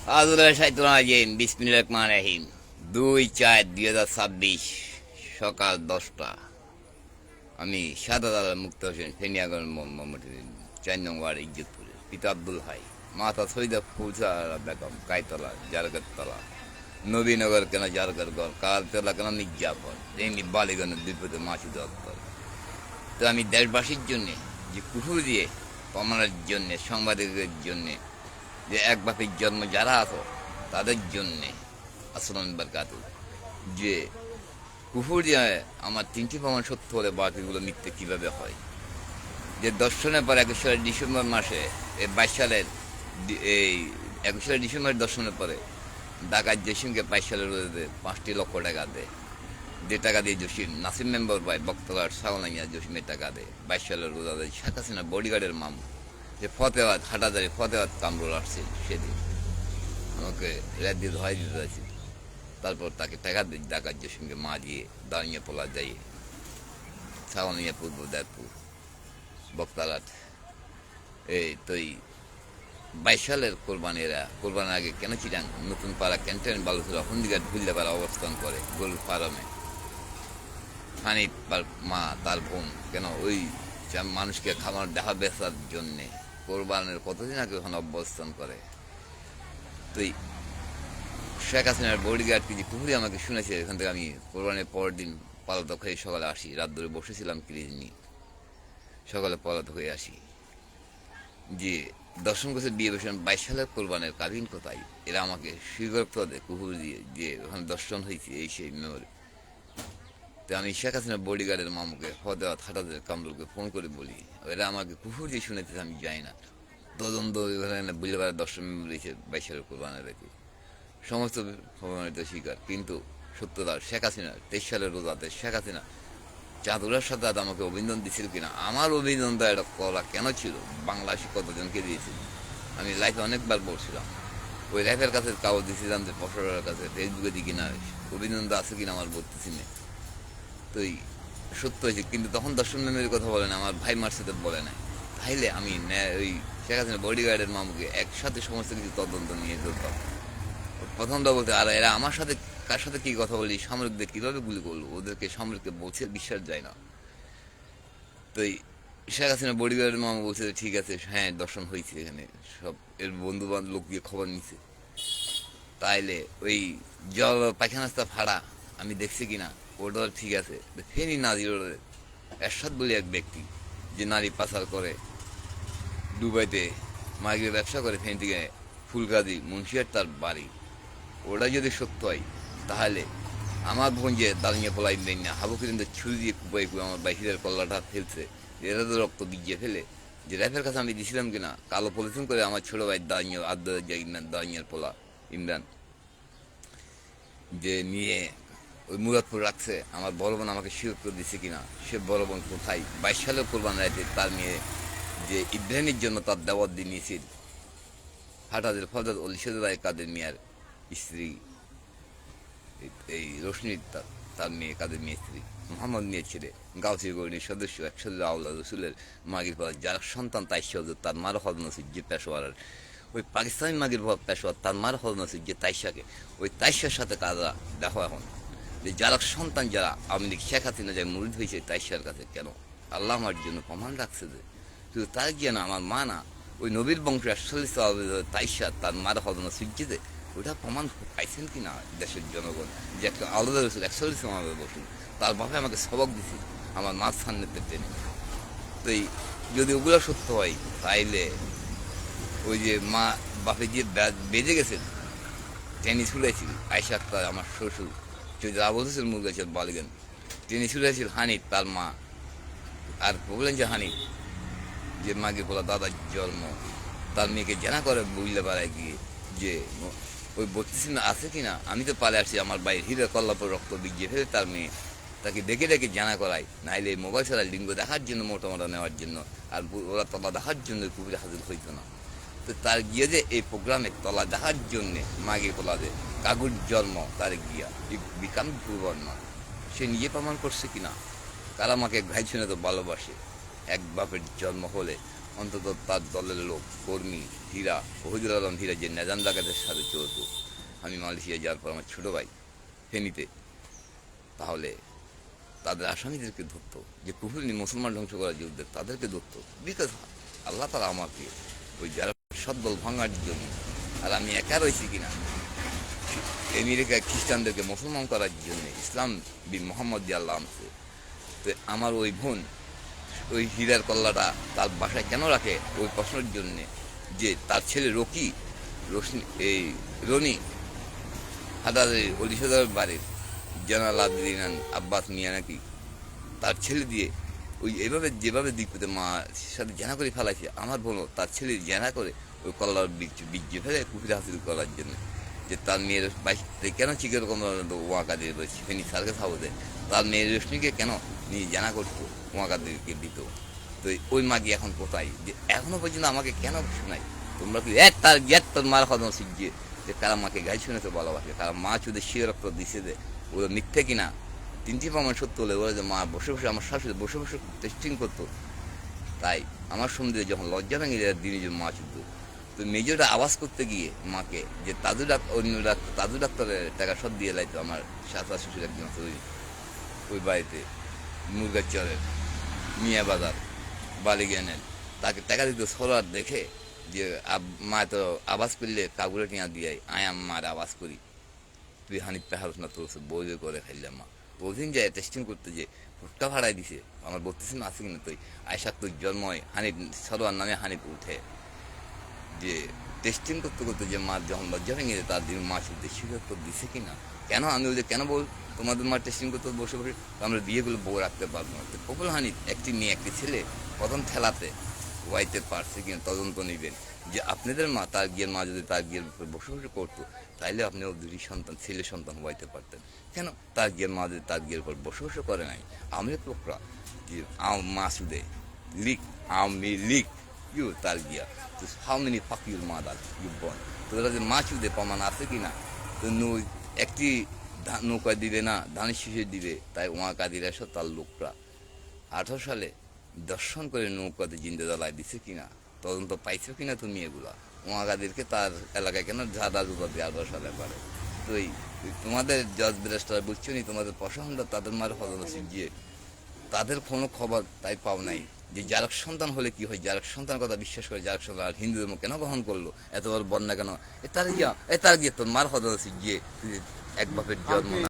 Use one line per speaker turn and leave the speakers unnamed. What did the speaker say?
বিসমিল্লাহির রহমানির রহিম 2/4/2026 সকাল 10টা। আমি সাদাত আলম মুক্ত হোসেন ফেনিয়াগঞ্জ মোহাম্মদ 4 নং ওয়ার্ড ইজ্জতপুরের পিতা আব্দুল হাই, মাতা সৈয়দা ফুলসারা বেগম, কাইতলা জারগতলা, নবীনগর কেন জারগরগড়, কালতলা কেন মির্জাপুর, এমনি বালিগঞ্জ বিপদে মাসুদ আক্তার। তো আমি দেশবাসীর জন্যে যে কুকুর দিয়ে কমানোর জন্যে, সাংবাদিকদের জন্যে, যে এক বাপের জন্ম যারা আছো তাদের জন্যে আসসালাম বারকাতু, যে কুকুর দিয়ে আমার 3টি প্রমাণ সত্য হলে বাকিগুলো মিথ্যে কীভাবে হয়। যে দর্শনের পর 21 সালের ডিসেম্বর মাসে, এই 22 সালের এই 21 সালের ডিসেম্বর দর্শনের পরে ডাকাত জসিমকে 22 সালের রোজে 5 লক্ষ টাকা দেয়। যে টাকা দিয়ে জসিম নাসিম মেম্বার পায় বক্তলার সাগনাইয়া জসিমের টাকা দেয় 22 সালের রোজা দেয়। শেখ হাসিনা বডিগার্ডের মামু যে ফতেহাদ হাটাদারি ফতেহাদ কামরুল আসছে, সেদিন আমাকে রাত দিয়ে ধোয়াই দিতে চাইছিল। তারপর তাকে টাকা দিয়ে ডাকাত জসিমকে মা দিয়ে দাঁড়িয়ে পোলা যাইয়ে সাগনাইয়া পূর্ব দেবপুর বক্তালাট। এই তো 22 সালের কোরবানিরা কোরবানির আগে কেন চিরাং নতুন পাড়া ক্যান্টেন বালুচুরা হন্দিঘাট ভুল্লাপাড়া অবস্থান করে গরুর ফার্মে। হানি মা তার বোন কেন ওই মানুষকে খাবার দেখা বেচার জন্যে কোরবানের কতদিন আগে ওখানে অবস্থান করে। তো শেখ হাসিনার বডিগার্ডকে যে কুকুরি আমাকে শুনেছে, এখান থেকে আমি কোরবানির পরের দিন পলাতক হয়ে সকালে আসি। রাত ধরে বসেছিলাম ক্লিজ নিয়ে, সকালে পলাতক হয়ে আসি। যে দর্শন করছে বিয়ে বসেন 22 সালের কোরবানের কাবিন কোথায়, এরা আমাকে স্বীকারোক্ত দেয় কুকুর দিয়ে যে ওখানে দর্শন হয়েছে এই সেই মেমোরি। তো আমি শেখ হাসিনার বডিগার্ডের মামুকে ফতেহাদ হাটাদের কামরুলকে ফোন করে বলি, এরা আমাকে কুকুর দিয়ে শুনেছে, আমি যাই না। তদন্ত বুঝতে পারে দর্শন মেমোরি 22 সালের কোরবানের রেখে সমস্ত প্রমাণিত স্বীকার। কিন্তু সত্যতা শেখ হাসিনা 23 সালের রোজাতে শেখ হাসিনা চাঁদুরার সাথে আমাকে অভিনন্দন দিছিল কিনা, আমার অভিনন্দন এটা করা কেন ছিল, বাংলাদেশি কতজনকে দিয়েছিল আমি লাইফে অনেকবার বলছিলাম। ওই লাইফের কাছে কাগজ দিয়েছিলাম যে পশরের কাছে ফেসবুকে দিই কিনা অভিনন্দন আছে কিনা আমার বলতেছি না। তো সত্য হয়েছে, কিন্তু তখন দর্শন মেমের কথা বলে না, আমার ভাই মার্সিতে বলে না। তাইলে আমি ওই শেখ হাসিনা বডিগার্ডের মামুকে একসাথে সমস্ত কিছু তদন্ত নিয়ে চলতাম। প্রথমটা বলতে, আর এরা আমার সাথে কার সাথে কি কথা বলি, সামরিকদের কিভাবে গুলি করলো, ওদেরকে সামরিককে বলছে বিশ্বাস যায় না। তো শেখ হাসিনা বডিগার্ডের মামা বলছে ঠিক আছে, হ্যাঁ দর্শন হয়েছে, এখানে সব এর বন্ধু বান্ধব লোক দিয়ে খবর নিচ্ছে। তাইলে ওই জল পায়খানাস্তা ভাড়া আমি দেখছি কিনা ওটা ঠিক আছে। ফেনী নাজির এরশাদ বলে এক ব্যক্তি যে নারী পাচার করে, দুবাইতে মার্কেট ব্যবসা করে, ফেনী থেকে ফুলগাজী মুন্সিয়ার তার বাড়ি, ওটা যদি সত্য হয় তাহলে আমার বোন যে দাঁড়িয়ে পলাই নেই না হাবু কিন্তু ছুরি দিয়ে কুপাই কুয়ে আমার বাইকের কল্লাটা ফেলছে, এরা তো রক্ত ভিজিয়ে ফেলে। যে র্যাপের কাছে আমি দিছিলাম কিনা কালো পলিথিন করে আমার ছোটো ভাই দাঁড়িয়ে ইমরান দাঁড়িয়ে পোলা ইমরান যে নিয়ে ওই মুরাদপুর রাখছে, আমার বড় বোন আমাকে শিরোক্ত দিছে কিনা, সে বড় বোন কোথায় 22 সালের কোরবান রাইতে তার নিয়ে যে ইব্রাহিমের জন্য তার দাওয়াত দিয়ে নিয়েছিল হাটাদের ফজল অলিশাদ রায় কাদের মিয়ার স্ত্রী, এই রোশনি তার মেয়ে কাদের মেয়ে স্ত্রী, মোহাম্মদ মেয়ে ছেলে গাউসি গরিনীর সদস্য 100 আউলা রসুলের মাগির পর যার সন্তান তাই সহজে তার মার হল নসির যে পেশোয়ার, ওই পাকিস্তানি মাগির পর পেশোয়ার তার মার হল নসির যে তাইশাকে, ওই তাইশার সাথে কারা দেখো এখন যে যারা সন্তান যারা আওয়ামী লীগ শেখ হাসিনা যায় মুরিদ হয়েছে তাইশার কাছে কেন, আল্লাহ আমার জন্য প্রমাণ রাখছে যে শুধু তার গিয়ে না আমার মা না, ওই নবীর বংশ 41 তাইশা তার মার হল নসির যে ওটা প্রমাণ পাইছেন কি না দেশের জনগণ, যে একটা আলাদা রসুল 41 আমাদের বসুন তার বাপে আমাকে সবক দিছি আমার মাছ সামনেতে টেনে। তো যদি ওগুলো সত্য হয় তাইলে ওই যে মা বাপে যে বেজে গেছেন টেনিস খুলেছিল আয়সা আক্তার আমার শ্বশুর যদি বলতেছিল মুরগেছেন বালিগেন টেনিস খুলেছিল হানিফ তার মা, আর বললেন যে হানিফ যে মাকে বলা দাদার জন্ম তার মেয়েকে জানা করে বুঝলে পাড়ায় গিয়ে যে ওই 32 আছে কিনা, আমি তো পালে আসছি আমার বাইরে হিরে কল্লাপুর রক্ত বিজিয়ে ফেলে তার মেয়ে তাকে ডেকে ডেকে জানা করাই, নাইলে মোবাইল ছাড়া লিঙ্গ দেখার জন্য মোটামোটা নেওয়ার জন্য আর ওরা তলা দেখার জন্য কুকুরে হাজির হইতো না। তো তার গিয়ে যে এই প্রোগ্রামে তলা দেখার জন্যে মাগে কোলাদে কাগুর জন্ম তার গিয়া বিকাম ভুবর্ণ সে নিজে প্রমাণ করছে কিনা, কারা আমাকে ভাই শুনে তো ভালোবাসে, এক বাপের জন্ম হলে অন্তত তার দলের লোক কর্মী হীরা ওহিদুল আলম হীরা যে নেজাম ডাকাতের সাথে চলতো, আমি মালয়েশিয়া যাওয়ার পর আমার ছোটো ভাই ফেনীতে, তাহলে তাদের আসামিদেরকে ধরতো, যে কুফুরি মুসলমান ধ্বংস করার যে উদ্যোগ তাদেরকে ধরতো, বিকজ আল্লাহ তালা আমাকে ওই যারা সদ্দল ভাঙার জন্য, আর আমি একা রয়েছি কিনা আমেরিকায় খ্রিস্টানদেরকে মুসলমান করার জন্য ইসলাম মোহাম্মদ দিয়ে আল্লাহ আনছে। তো আমার ওই বোন ওই হীরার কল্লাটা তার বাসায় কেন রাখে ওই প্রশ্নের জন্যে, যে তার ছেলে এই রনি হাদারের অলিশাদার বাড়ির জানাল আদিনান আব্বাস মিয়া নাকি তার ছেলে দিয়ে ওই এভাবে যেভাবে দিকতে মা সাথে জেনা করে ফেলাইছে, আমার বোনও তার ছেলে জেনা করে ওই কল্লার বীজ ফেলে কুফির হাসিল করার জন্য, যে তার মেয়ের কেন চিকের কোনো ওয়াকাদের ফেনি সার্কাস হাউসে তার মেয়ের রশ্মিকে কেন নিয়ে জানা করতো, ওয়াকাদেরকে দিত। তো ওই মাগি এখন কোথায়, যে এখনো পর্যন্ত আমাকে কেন শোনাই তোমরা কি তার তোর মার কথা শিখছে, যে কারা মাকে গাই শুনেছে ভালোবাসে, কারা মা চুদে শিয়ে রক্ত দিছে, যে ওরা মিথ্যে কিনা তিনটি প্রমাণ সত্য হলে ওরা যে মা বসে বসে আমার শাশুড়ি বসে বসে টেস্টিং করতো। তাই আমার সন্দেহ যখন লজ্জা ভেঙে যায় দিনে যে মা চুদ্দ, তো মেজরটা আওয়াজ করতে গিয়ে মাকে যে অন্য তাজু ডাক্তারের টাকা সব দিয়ে লাইতো আমার শাশা শ্বশুর একজন ওই বাড়িতে মুরগাচরের মিয়া বাজার বালিজ্ঞানের তাকে টাকা দিত সরার দেখে, যে মা তো আওয়াজ করলে কাগুরে টিয়া দিয়ে আয়াম মার আওয়াজ করি, তুই হানিফ পেহারস না তোর বই করে খাইলাম মা। ওদিন যায় টেস্টিং করতে, যে ফুটকা ভাড়াই দিছে আমার বলতেছি না আছে কিনা, তুই আয়সার তুই জন্ময় হানিফ সরোয়ার নামে হানিফ উঠে, যে টেস্টিং করতে করতে যে মা যখন লজ্জা ভেঙে যায় তার দিন মা শুনতে স্বীকার করে দিছে কিনা। কেন আমি ওই যে কেন বল তোমাদের মা টেস্টিং করতে বসে বসে আমরা বিয়েগুলো বউ রাখতে পারবো না। কপুল হানিফ একটি মেয়ে একটি ছেলে প্রথম খেলাতে ওয়াইতে পারছে কিনা তদন্ত নেবেন, যে আপনাদের মা তার গিয়ের মা যদি তার গিয়ের বসে বসে করতো তাইলে আপনিও দুটি সন্তান ছেলে সন্তান হওয়াইতে পারতেন, কেন তার গিয়ের মা যদি তার গিয়ের পর বসে বসে করে নাই। আমি লোকরা যে মা সুদে লিক আমি লিক ইউ তার গিয়া, তো হাউ মেনি ফাক ইউর মাদার ইউ বর্ন, তোরা যে মা চুদে প্রমাণ আছে কিনা। তো একটি নৌকা দিবে না ধানের শীষে দিবে, তাই ওয়াকাদিরা সব তার লোকরা 18 সালে দর্শন করে নৌকাতে জিন্দে জ্বালায় দিছে কিনা, তদন্ত পাইছো কিনা তুমি এগুলা ওয়াকাদিরকে তার এলাকায় কেন ঝাঁদা জুতা দিয়ে 18 সালে পারে। তো এই তোমাদের জজ ব্রেস্টার বুঝছো নি, তোমাদের প্রশাসনটা তাদের মার হজম গিয়ে তাদের কোনো খবর তাই পাও নাই, যে জারক সন্তান হলে কি হয়, জারক সন্তান কথা বিশ্বাস করে জারক সন্তান আর হিন্দু ধর্ম কেন গ্রহণ করলো, এত বড় বন্যা কেন, তার গিয়ে তোর মার হজম গিয়ে এক বাপের জন্ম না।